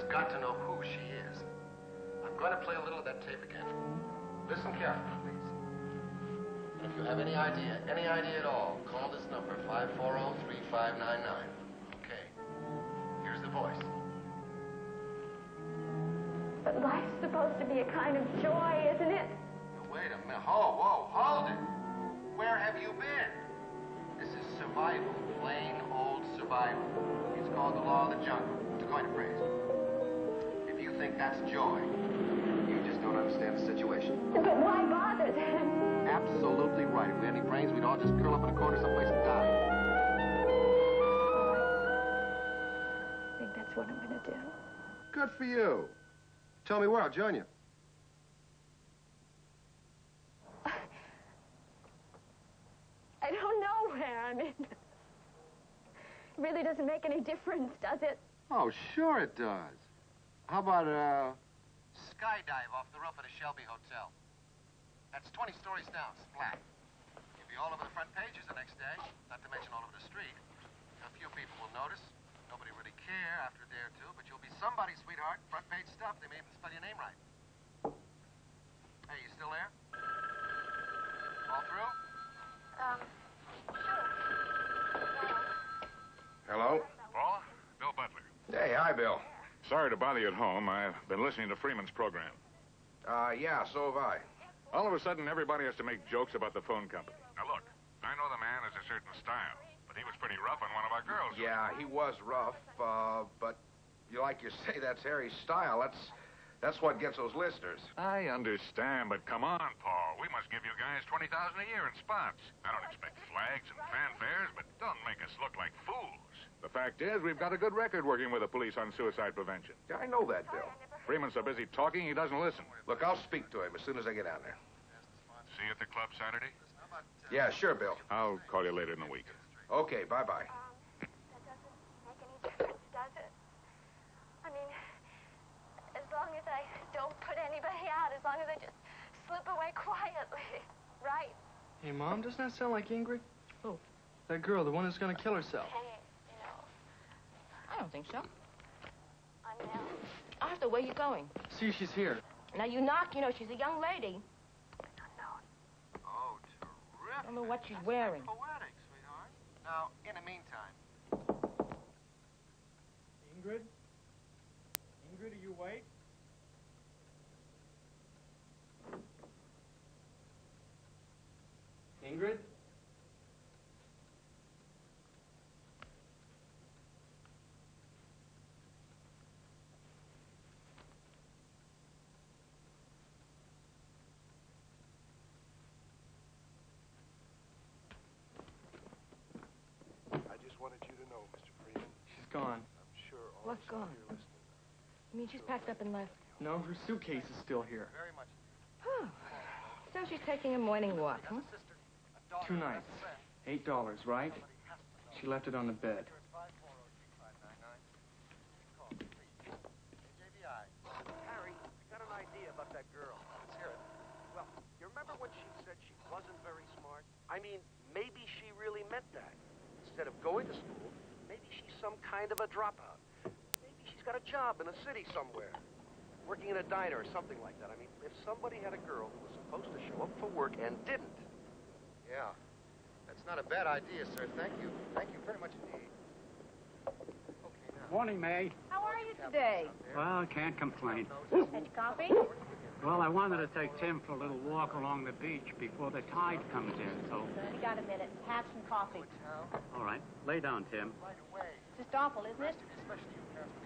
just got to know who she is. I'm going to play a little of that tape again. Listen carefully, please. And if you have any idea at all, call this number, 540-3599. Okay. Here's the voice. But life's supposed to be a kind of joy, isn't it? Now, wait a minute. Whoa, hold it. Where have you been? This is survival, plain old survival. It's called the law of the jungle. It's a coin of phrase. If you think that's joy, you just don't understand the situation. But why bother then? Absolutely right. If we had any brains, we'd all just curl up in a corner someplace and die. I think that's what I'm going to do. Good for you. Tell me where, I'll join you. I don't know where. I mean, it really doesn't make any difference, does it? Oh, sure it does. How about, skydive off the roof of the Shelby Hotel. That's 20 stories down, splat. You'll be all over the front pages the next day, not to mention all over the street. A few people will notice. Nobody really care after a day or two, but you'll be somebody, sweetheart. Front page stuff. They may even spell your name right. Hey, you still there? All through? Hello? Paul? Bill Butler. Hey, hi, Bill. Sorry to bother you at home. I've been listening to Freeman's program. Yeah, so have I. All of a sudden, everybody has to make jokes about the phone company. Now, look, I know the man has a certain style, but he was pretty rough on one of our girls. Yeah, he was rough, but like you say, that's Harry's style. That's what gets those listeners. I understand, but come on, Paul. We must give you guys $20,000 a year in spots. I don't expect flags and fanfares, but don't make us look like fools. The fact is, we've got a good record working with the police on suicide prevention. Yeah, I know that, Bill. Freeman's so busy talking, he doesn't listen. Look, I'll speak to him as soon as I get down there. See you at the club Saturday? Yeah, sure, Bill. I'll call you later in the week. Okay, bye-bye. That doesn't make any difference, does it? I mean, as long as I don't put anybody out, as long as I just slip away quietly, right? Hey, Mom, doesn't that sound like Ingrid? Who? That girl, the one who's gonna kill herself. Hey, you know, I don't think so. I'm Nell. Arthur, where you going? See, she's here. Now, you knock, you know, she's a young lady. Oh, terrific. I don't know what she's wearing. Poetic, sweetheart. Now, in the meantime. Ingrid? Ingrid, are you awake? Ingrid? I just wanted you to know, Mr. Freeman. She's gone. I'm sure all What's of you gone? here listening. You mean she's packed up and left? No, her suitcase is still here. Very much. So she's taking a morning walk, huh? 2 nights. $8, right? She left it on the bed. Harry, I got an idea about that girl. Let's hear it. Well, you remember when she said she wasn't very smart? I mean, maybe she really meant that. Instead of going to school, maybe she's some kind of a dropout. Maybe she's got a job in a city somewhere, working in a diner or something like that. I mean, if somebody had a girl who was supposed to show up for work and didn't. Yeah. That's not a bad idea, sir. Thank you. Thank you very much indeed. Okay, now. Morning, May. How are you today? Well, can't complain. Had coffee? Well, I wanted to take Tim for a little walk along the beach before the tide comes in, so... You got a minute. Have some coffee. All right. Lay down, Tim. Just awful, isn't it?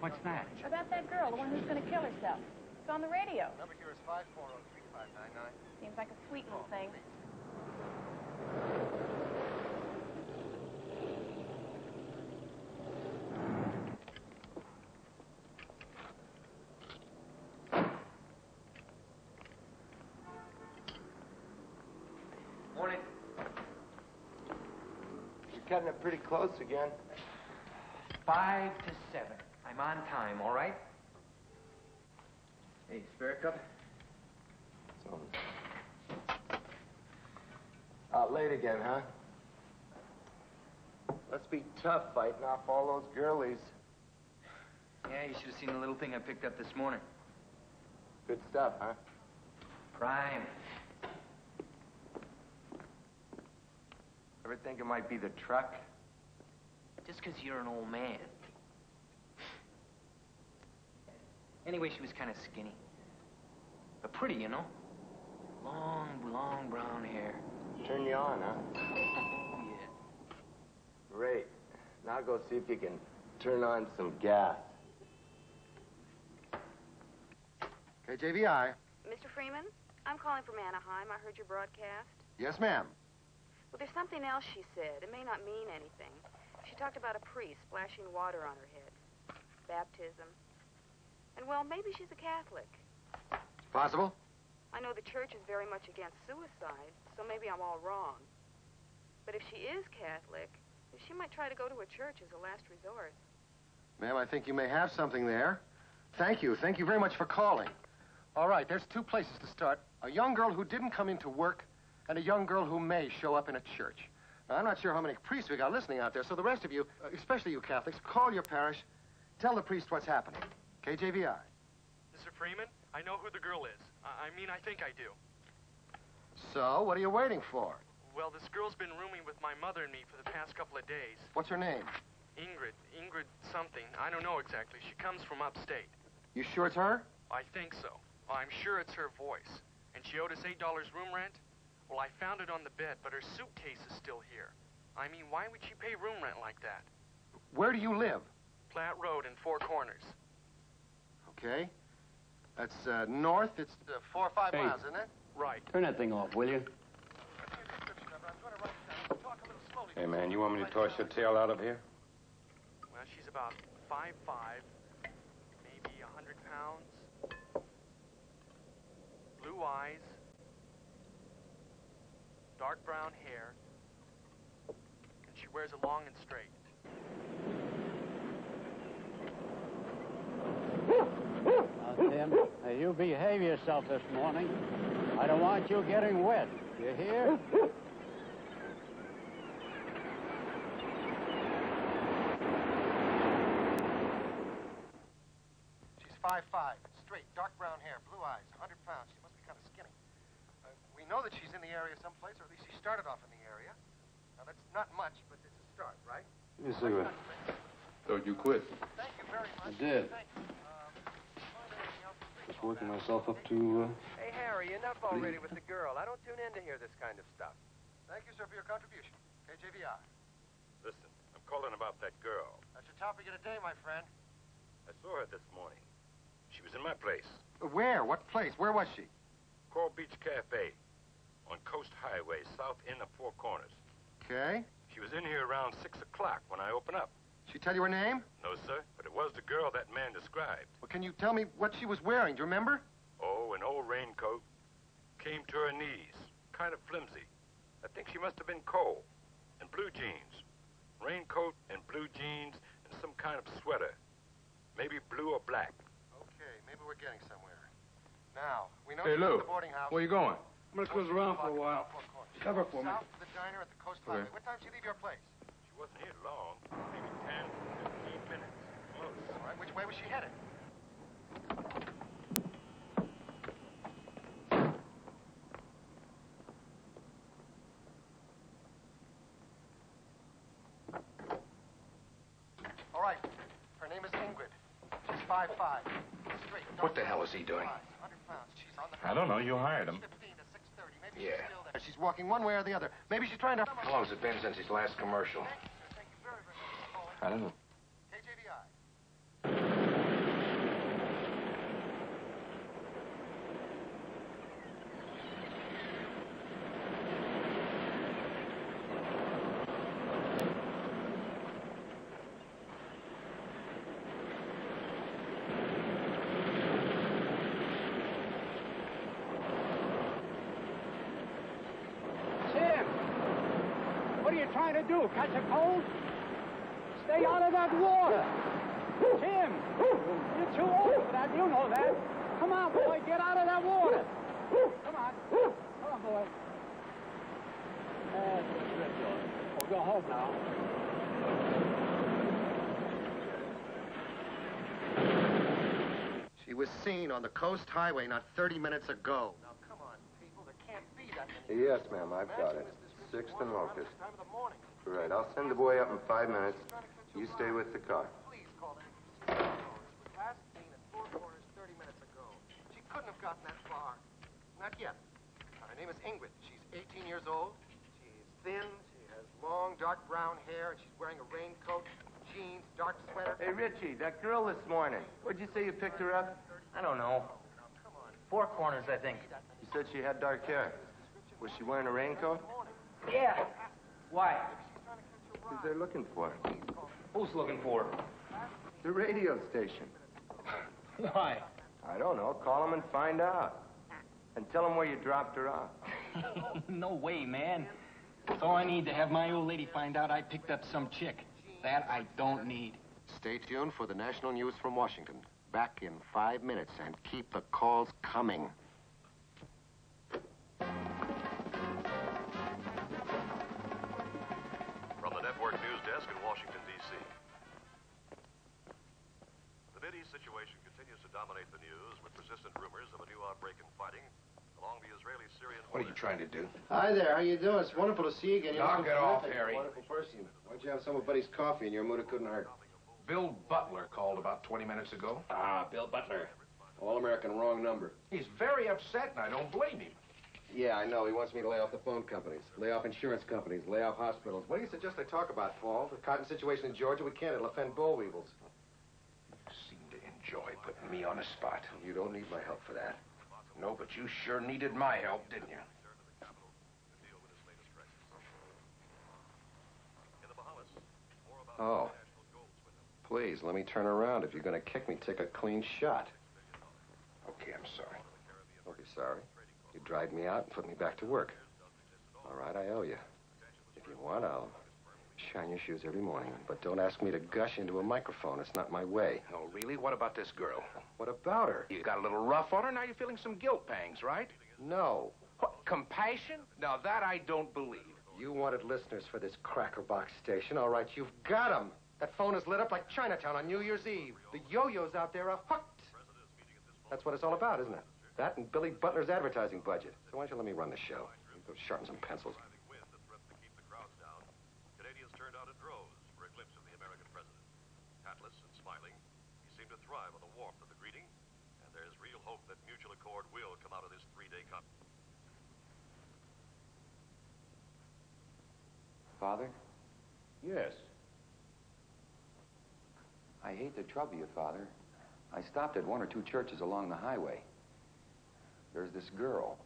What's that? About that girl, the one who's going to kill herself. It's on the radio. Number here is 540-3599. Seems like a sweet little thing. Morning. You're cutting it pretty close again. 5 to 7. I'm on time, all right? Hey, spare cup? So, out late again, huh? Must be tough fighting off all those girlies. Yeah, you should have seen the little thing I picked up this morning. Good stuff, huh? Prime. Ever think it might be the truck? Just 'cause you're an old man. Anyway, she was kind of skinny. But pretty, you know? Long brown hair. Turn you on, huh? Yeah. Great. Now go see if you can turn on some gas. KJVI. Mr. Freeman, I'm calling from Anaheim. I heard your broadcast. Yes, ma'am. Well, there's something else she said. It may not mean anything. She talked about a priest splashing water on her head. Baptism. And, well, maybe she's a Catholic. It's possible. I know the church is very much against suicide, so maybe I'm all wrong. But if she is Catholic, she might try to go to a church as a last resort. Ma'am, I think you may have something there. Thank you. Thank you very much for calling. All right, there's two places to start. A young girl who didn't come into work and a young girl who may show up in a church. Now, I'm not sure how many priests we got listening out there, so the rest of you, especially you Catholics, call your parish, tell the priest what's happening. KJVI. Mr. Freeman, I know who the girl is. I think I do. So, what are you waiting for? Well, this girl's been rooming with my mother and me for the past couple of days. What's her name? Ingrid something. I don't know exactly. She comes from upstate. You sure it's her? I think so. I'm sure it's her voice. And she owed us $8 room rent? Well, I found it on the bed, but her suitcase is still here. I mean, why would she pay room rent like that? Where do you live? Platte Road in Four Corners. Okay. That's north. It's 4 or 5 miles, isn't it? Right. Turn that thing off, will you? Hey, man, you want me to toss your tail out of here? Well, she's about 5'5", maybe 100 pounds. Blue eyes. Dark brown hair. And she wears it long and straight. Now, Tim, you behave yourself this morning. I don't want you getting wet. You hear? She's 5'5", straight, dark brown hair, blue eyes, 100 pounds. She must be kind of skinny. We know that she's in the area someplace, or at least she started off in the area. Now, that's not much, but it's a start, right? Give me a cigarette. Thought you quit. Thank you very much. I did. Thank you. Just working myself up to, Hey, Harry, enough already with the girl. I don't tune in to hear this kind of stuff. Thank you, sir, for your contribution. KJVI. Listen, I'm calling about that girl. That's your topic of the day, my friend. I saw her this morning. She was in my place. Where? What place? Where was she? Coral Beach Cafe on Coast Highway, south end of Four Corners. Okay. She was in here around 6 o'clock when I opened up. She tell you her name? No, sir, but it was the girl that man described. Well, can you tell me what she was wearing? Do you remember? Oh, an old raincoat. Came to her knees. Kind of flimsy. I think she must have been cold. And blue jeans. Raincoat and blue jeans and some kind of sweater. Maybe blue or black. Okay, maybe we're getting somewhere. Now, we know Hey, she's Lou, in the boarding house. where you going? I'm gonna cruise around for a while. Cover for me. South of the diner at the Coast Highway. What time did she leave your place? She wasn't here long. Maybe 10, 15 minutes. Close. All right, which way was she headed? All right, her name is Ingrid. She's 5'5". Straight. What the hell is he doing? 100 pounds. She's on the... I don't know. You hired him. 15 to 6:30. Maybe Yeah. she's still there. She's walking one way or the other. Maybe she's trying to... How long has it been since his last commercial? Thank you very, very much for calling. I don't know. KJVI. Tim! What are you trying to do? Catch a cold? Stay out of that water! Tim! You're too old for that. You know that. Come on, boy. Get out of that water. Come on. Come on, boy. That's good, George. We'll go home now. She was seen on the Coast Highway not 30 minutes ago. Now, come on, people. There can't be that many. Yes, ma'am, I've got it. 6th and Locust. Right, I'll send the boy up in 5 minutes. You stay with the car. Please call them. Last seen at Four Corners 30 minutes ago. She couldn't have gotten that far. Not yet. Her name is Ingrid. She's 18 years old. She's thin. She has long, dark brown hair, and she's wearing a raincoat, jeans, dark sweater. Hey, Richie, that girl this morning. Where'd you say you picked her up? I don't know. Four Corners, I think. You said she had dark hair. Was she wearing a raincoat? Yeah. Why? Who's they're looking for? Who's looking for her? The radio station. Why? I don't know. Call them and find out. And tell them where you dropped her off. No way, man. That's all I need to have my old lady find out I picked up some chick. That I don't need. Stay tuned for the national news from Washington. Back in 5 minutes, and keep the calls coming. From the network news desk in Washington, D.C. The Mideast situation continues to dominate the news with persistent rumors of a new outbreak in fighting along the Israeli-Syrian border. What are you trying to do? Hi there, how you doing? It's wonderful to see you again. Knock it off, Harry. Wonderful person. Why'd you have some of Buddy's coffee in your mood? It couldn't hurt. Bill Butler called about 20 minutes ago. Ah, Bill Butler. All-American wrong number. He's very upset, and I don't blame him. Yeah, I know. He wants me to lay off the phone companies, lay off insurance companies, lay off hospitals. What do you suggest I talk about, Paul? The cotton situation in Georgia? We can't. It'll offend boll weevils. You seem to enjoy putting me on the spot. You don't need my help for that. No, but you sure needed my help, didn't you? Oh. Please, let me turn around. If you're going to kick me, take a clean shot. Okay, I'm sorry. Don't be sorry. You dragged me out and put me back to work. All right, I owe you. If you want, I'll shine your shoes every morning. But don't ask me to gush into a microphone. It's not my way. No, really? What about this girl? What about her? You got a little rough on her, now you're feeling some guilt pangs, right? No. What, compassion? Now, that I don't believe. You wanted listeners for this crackerbox station. All right, you've got them. That phone is lit up like Chinatown on New Year's Eve. The yo-yos out there are hooked. That's what it's all about, isn't it? That and Billy Butler's advertising budget. So why don't you let me run the show? Go sharpen some pencils. Canadians turned out in droves for a glimpse of the American president. Hatless and smiling, he seemed to thrive on the warmth of the greeting, and there's real hope that mutual accord will come out of this 3-day conference. Father? Yes. I hate to trouble you, Father. I stopped at 1 or 2 churches along the highway. There's this girl.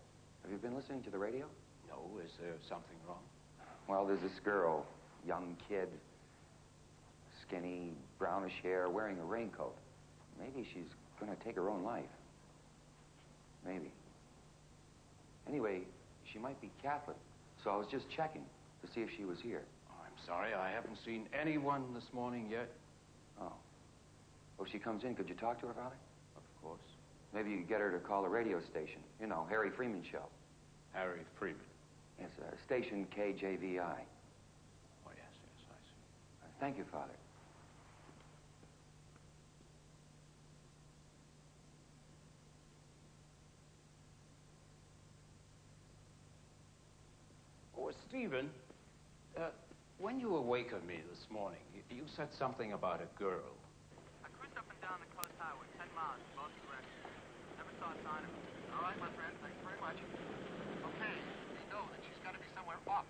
Have you been listening to the radio? No, is there something wrong? Well, there's this girl, young kid, skinny, brownish hair, wearing a raincoat. Maybe she's going to take her own life. Maybe. Anyway, she might be Catholic, so I was just checking to see if she was here. Oh, I'm sorry, I haven't seen anyone this morning yet. Oh. Well, if she comes in, could you talk to her, Father? Of course. Maybe you could get her to call the radio station. You know, Harry Freeman's show. Harry Freeman? Yes, station KJVI. Oh, yes, I see. Thank you, Father. Oh, Stephen, when you awakened me this morning, you said something about a girl. I cruised up and down the coast highway, 10 miles in both directions. Never saw a sign of her. All right, my friend, thanks very much. Okay, we know that she's got to be somewhere off